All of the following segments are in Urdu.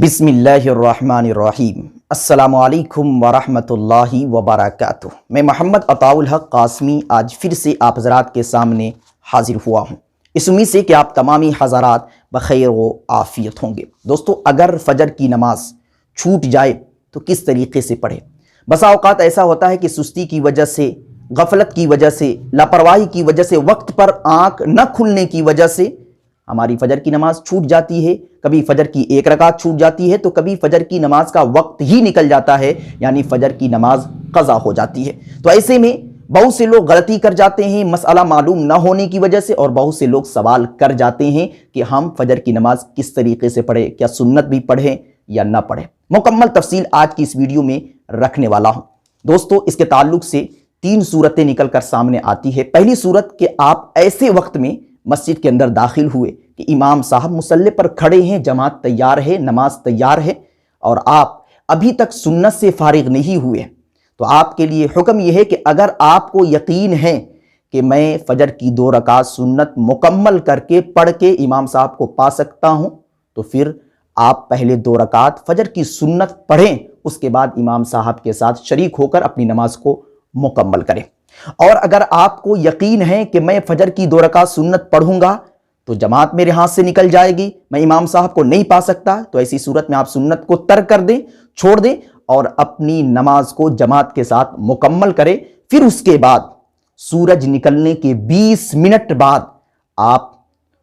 بسم اللہ الرحمن الرحیم۔ السلام علیکم ورحمۃ اللہ وبرکاتہ۔ میں محمد عطاء الحق قاسمی آج پھر سے آپ حضرات کے سامنے حاضر ہوا ہوں، اس امید سے کہ آپ تمامی حضرات بخیر و عافیت ہوں گے۔ دوستو، اگر فجر کی نماز چھوٹ جائے تو کس طریقے سے پڑھیں؟ بسا اوقات ایسا ہوتا ہے کہ سستی کی وجہ سے، غفلت کی وجہ سے، لاپرواہی کی وجہ سے، وقت پر آنکھ نہ کھلنے کی وجہ سے ہماری فجر کی نماز چھوٹ جاتی ہے۔ کبھی فجر کی ایک رکعت چھوٹ جاتی ہے تو کبھی فجر کی نماز کا وقت ہی نکل جاتا ہے، یعنی فجر کی نماز قضا ہو جاتی ہے۔ تو ایسے میں بہت سے لوگ غلطی کر جاتے ہیں مسئلہ معلوم نہ ہونے کی وجہ سے، اور بہت سے لوگ سوال کر جاتے ہیں کہ ہم فجر کی نماز کس طریقے سے پڑھیں، کیا سنت بھی پڑھیں یا نہ پڑھیں۔ مکمل تفصیل آج کی اس ویڈیو میں رکھنے والا ہوں۔ دوستو، اس کے تعلق سے 3 صورتیں نکل کر سامنے آتی ہے۔ پہلی صورت کہ آپ ایسے وقت میں مسجد کے اندر داخل ہوئے کہ امام صاحب مصلی پر کھڑے ہیں، جماعت تیار ہے، نماز تیار ہے، اور آپ ابھی تک سنت سے فارغ نہیں ہوئے، تو آپ کے لیے حکم یہ ہے کہ اگر آپ کو یقین ہے کہ میں فجر کی 2 رکعت سنت مکمل کر کے پڑھ کے امام صاحب کو پا سکتا ہوں، تو پھر آپ پہلے 2 رکعت فجر کی سنت پڑھیں، اس کے بعد امام صاحب کے ساتھ شریک ہو کر اپنی نماز کو مکمل کریں۔ اور اگر آپ کو یقین ہے کہ میں فجر کی 2 رکعت سنت پڑھوں گا تو جماعت میرے ہاتھ سے نکل جائے گی، میں امام صاحب کو نہیں پا سکتا، تو ایسی صورت میں آپ سنت کو ترک کر دیں، چھوڑ دیں، اور اپنی نماز کو جماعت کے ساتھ مکمل کریں۔ پھر اس کے بعد سورج نکلنے کے 20 منٹ بعد آپ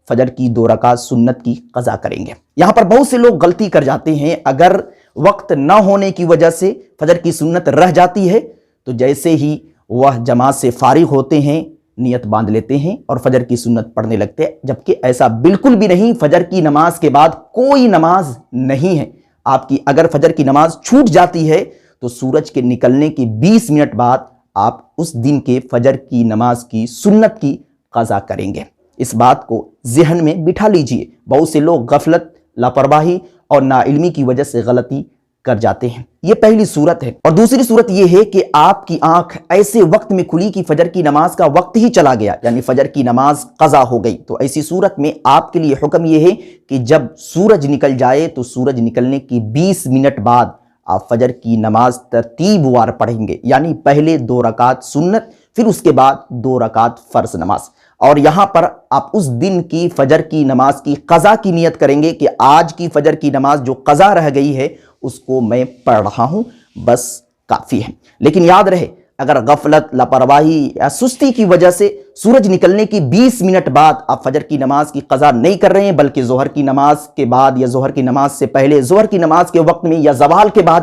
فجر کی 2 رکعت سنت کی قضا کریں گے۔ یہاں پر بہت سے لوگ غلطی کر جاتے ہیں، اگر وقت نہ ہونے کی وجہ سے فجر کی سنت رہ جاتی ہے تو جیسے ہی وہ جماعت سے فارغ ہوتے ہیں نیت باندھ لیتے ہیں اور فجر کی سنت پڑھنے لگتے ہیں، جبکہ ایسا بالکل بھی نہیں۔ فجر کی نماز کے بعد کوئی نماز نہیں ہے آپ کی۔ اگر فجر کی نماز چھوٹ جاتی ہے تو سورج کے نکلنے کے 20 منٹ بعد آپ اس دن کے فجر کی نماز کی سنت کی قضا کریں گے۔ اس بات کو ذہن میں بٹھا لیجئے۔ بہت سے لوگ غفلت، لاپرواہی اور ناعلمی کی وجہ سے غلطی کر جاتے ہیں۔ یہ پہلی صورت ہے۔ اور دوسری صورت یہ ہے کہ آپ کی آنکھ ایسے وقت میں کھلی کہ فجر کی نماز کا وقت ہی چلا گیا، یعنی فجر کی نماز قضا ہو گئی۔ تو ایسی صورت میں آپ کے لیے حکم یہ ہے کہ جب سورج نکل جائے تو سورج نکلنے کے 20 منٹ بعد آپ فجر کی نماز ترتیب وار پڑھیں گے، یعنی پہلے 2 رکعت سنت، پھر اس کے بعد 2 رکعت فرض نماز۔ اور یہاں پر آپ اس دن کی فجر کی نماز کی قضا کی نیت کریں گے کہ آج کی فجر کی نماز جو قضا رہ گئی ہے اس کو میں پڑھ رہا ہوں، بس کافی ہے۔ لیکن یاد رہے، اگر غفلت، لاپرواہی یا سستی کی وجہ سے سورج نکلنے کی 20 منٹ بعد آپ فجر کی نماز کی قضا نہیں کر رہے ہیں، بلکہ ظہر کی نماز کے بعد یا ظہر کی نماز سے پہلے، ظہر کی نماز کے وقت میں یا زوال کے بعد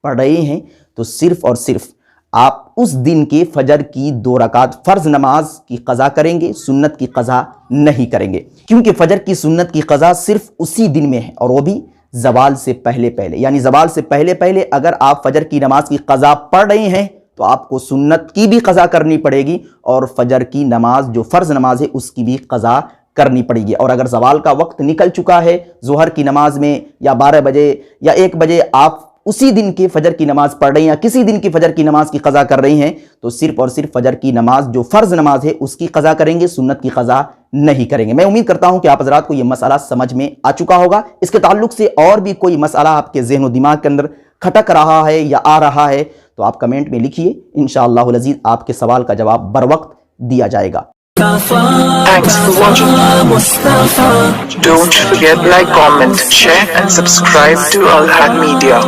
پڑھ رہے ہیں، تو صرف اور صرف آپ اس دن کے فجر کی 2 رکعت فرض نماز کی قضا کریں گے، سنت کی قضا نہیں کریں گے، کیونکہ فجر کی سنت کی قضا صرف اسی دن میں ہے، اور وہ بھی زوال سے پہلے پہلے۔ یعنی زوال سے پہلے پہلے اگر آپ فجر کی نماز کی قضا پڑھ رہے ہیں تو آپ کو سنت کی بھی قضا کرنی پڑے گی، اور فجر کی نماز جو فرض نماز ہے اس کی بھی قضا کرنی پڑے گی۔ اور اگر زوال کا وقت نکل چکا ہے، ظہر کی نماز میں یا 12 بجے یا 1 بجے آپ اسی دن کی فجر کی نماز پڑھ رہے ہیں یا کسی دن کی فجر کی نماز کی قضا کر رہے ہیں، تو صرف اور صرف فجر کی نماز جو فرض نماز ہے اس کی قضا کریں گے، سنت کی قضا نہیں کریں گے۔ میں امید کرتا ہوں کہ آپ حضرات کو یہ مسئلہ سمجھ میں آ چکا ہوگا۔ اس کے تعلق سے اور بھی کوئی مسئلہ آپ کے ذہن و دماغ کے اندر کھٹک رہا ہے یا آ رہا ہے تو آپ کمنٹ میں لکھیے، انشاءاللہ العزیز آپ کے سوال کا جواب بروقت دیا جائے گا۔ Thanks for watching. Don't forget like, comment, share and subscribe to Al Had Media.